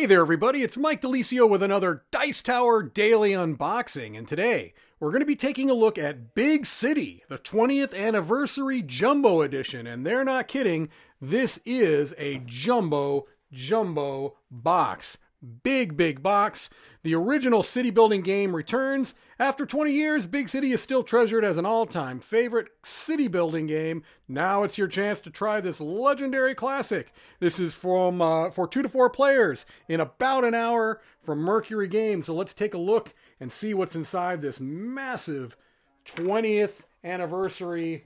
Hey there, everybody. It's Mike DeLisio with another Dice Tower Daily Unboxing. And today, we're going to be taking a look at Big City, the 20th Anniversary Jumbo Edition. And they're not kidding. This is a jumbo box. Big box. The original city building game returns. After 20 years, Big City is still treasured as an all-time favorite city building game. Now it's your chance to try this legendary classic. This is from for 2 to 4 players in about an hour from Mercury Games. So let's take a look and see what's inside this massive 20th anniversary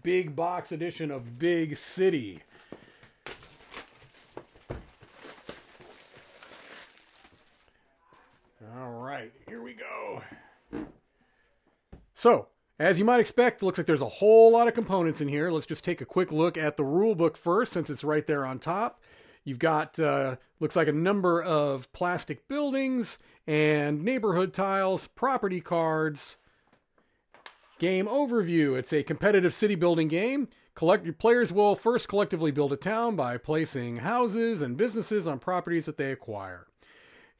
big box edition of Big City. All right, here we go. So, as you might expect, it looks like there's a whole lot of components in here. Let's just take a quick look at the rule book first, since it's right there on top. You've got, looks like a number of plastic buildings and neighborhood tiles, property cards, game overview. It's a competitive city building game. Players will first collectively build a town by placing houses and businesses on properties that they acquire.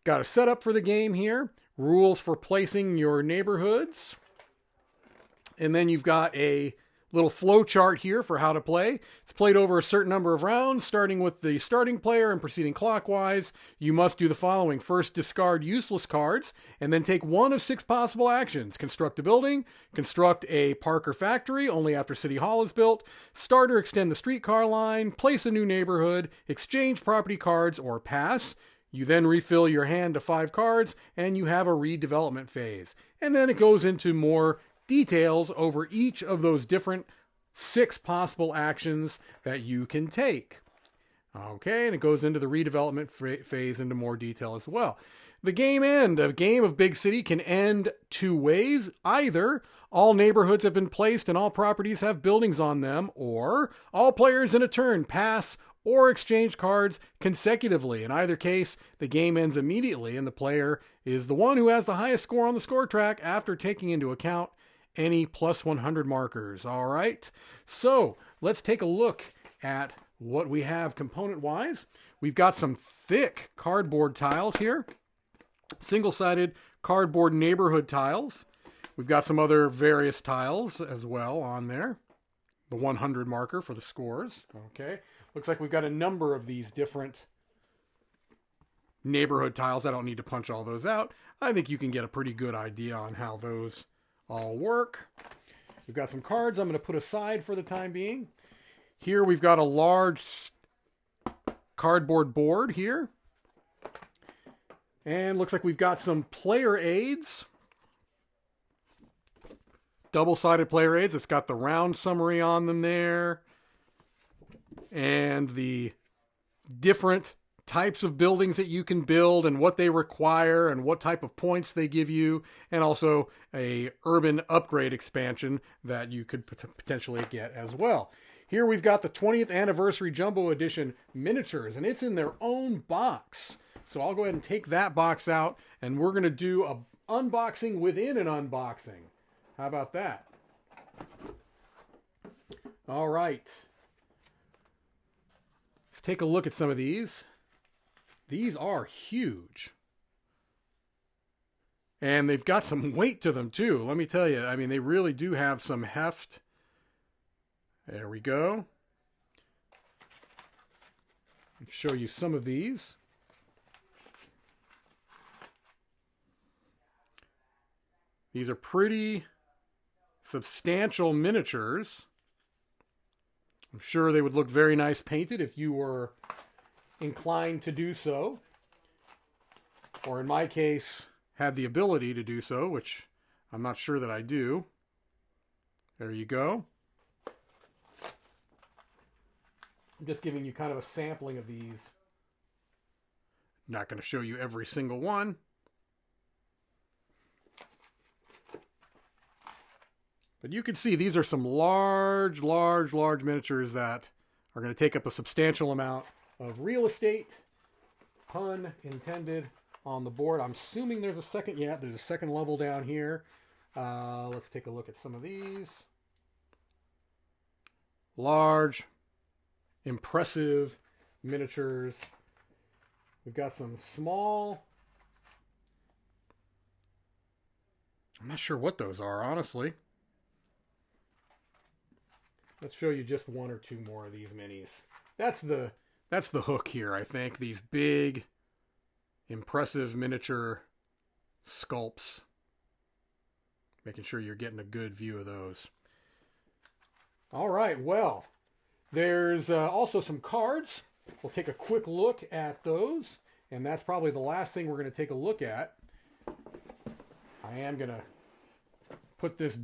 Got a setup for the game here. Rules for placing your neighborhoods. And then you've got a little flow chart here for how to play. It's played over a certain number of rounds, starting with the starting player and proceeding clockwise. You must do the following. First, discard useless cards, and then take one of 6 possible actions. Construct a building, construct a park or factory, only after City Hall is built, start or extend the streetcar line, place a new neighborhood, exchange property cards, or pass. You then refill your hand to 5 cards, and you have a redevelopment phase. And then it goes into more details over each of those different 6 possible actions that you can take. Okay, and it goes into the redevelopment phase into more detail as well. The game end. A game of Big City can end 2 ways. Either all neighborhoods have been placed and all properties have buildings on them, or all players in a turn pass or exchange cards consecutively. In either case, the game ends immediately and the player is the one who has the highest score on the score track after taking into account any plus 100 markers. All right, so let's take a look at what we have component-wise. We've got some thick cardboard tiles here, single-sided cardboard neighborhood tiles. We've got some other various tiles as well on there. The 100 marker for the scores. Okay. Looks like we've got a number of these different neighborhood tiles. I don't need to punch all those out. I think you can get a pretty good idea on how those all work. We've got some cards I'm going to put aside for the time being. Here we've got a large cardboard board here. And looks like we've got some player aids. Double-sided player aids. It's got the round summary on them there. And the different types of buildings that you can build and what they require and what type of points they give you. And also a urban upgrade expansion that you could potentially get as well. Here we've got the 20th Anniversary Jumbo Edition miniatures, and it's in their own box. So I'll go ahead and take that box out, and we're going to do an unboxing within an unboxing. How about that? All right. Let's take a look at some of these. These are huge. And they've got some weight to them too. Let me tell you, I mean, they really do have some heft. There we go. I'll show you some of these. These are pretty substantial miniatures. I'm sure they would look very nice painted if you were inclined to do so. Or in my case, had the ability to do so, which I'm not sure that I do. There you go. I'm just giving you kind of a sampling of these. Not going to show you every single one. But you can see these are some large miniatures that are going to take up a substantial amount of real estate. Pun intended on the board. I'm assuming there's a second. Yeah, there's a second level down here. Let's take a look at some of these. Large, impressive miniatures. We've got some small... I'm not sure what those are, honestly. Let's show you just one or two more of these minis. That's the hook here, I think. These big, impressive miniature sculpts. Making sure you're getting a good view of those. All right, well, there's also some cards. We'll take a quick look at those, and that's probably the last thing we're going to take a look at. I am going to put this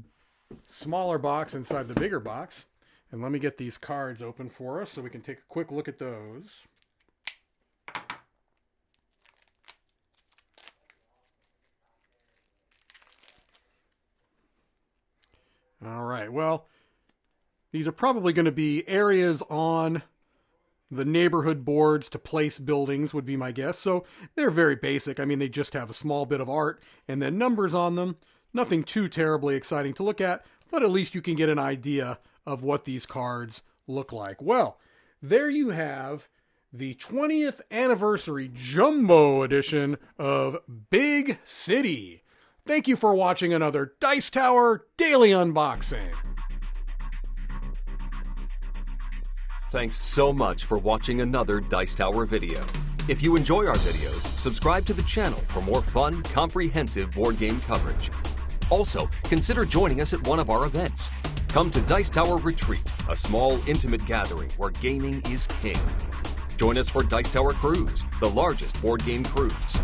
smaller box inside the bigger box, and let me get these cards open for us so we can take a quick look at those. All right, well, these are probably going to be areas on the neighborhood boards to place buildings, would be my guess. So they're very basic. I mean, they just have a small bit of art and then numbers on them. Nothing too terribly exciting to look at, but at least you can get an idea of what these cards look like. Well, there you have the 20th anniversary jumbo edition of Big City. Thank you for watching another Dice Tower Daily Unboxing. Thanks so much for watching another Dice Tower video. If you enjoy our videos, subscribe to the channel for more fun, comprehensive board game coverage. Also, consider joining us at one of our events. Come to Dice Tower Retreat, a small, intimate gathering where gaming is king. Join us for Dice Tower Cruise, the largest board game cruise.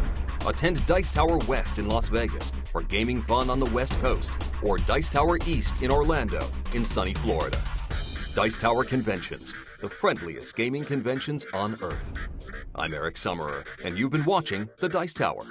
Attend Dice Tower West in Las Vegas for gaming fun on the West Coast, or Dice Tower East in Orlando in sunny Florida. Dice Tower Conventions, the friendliest gaming conventions on Earth. I'm Eric Summerer, and you've been watching The Dice Tower.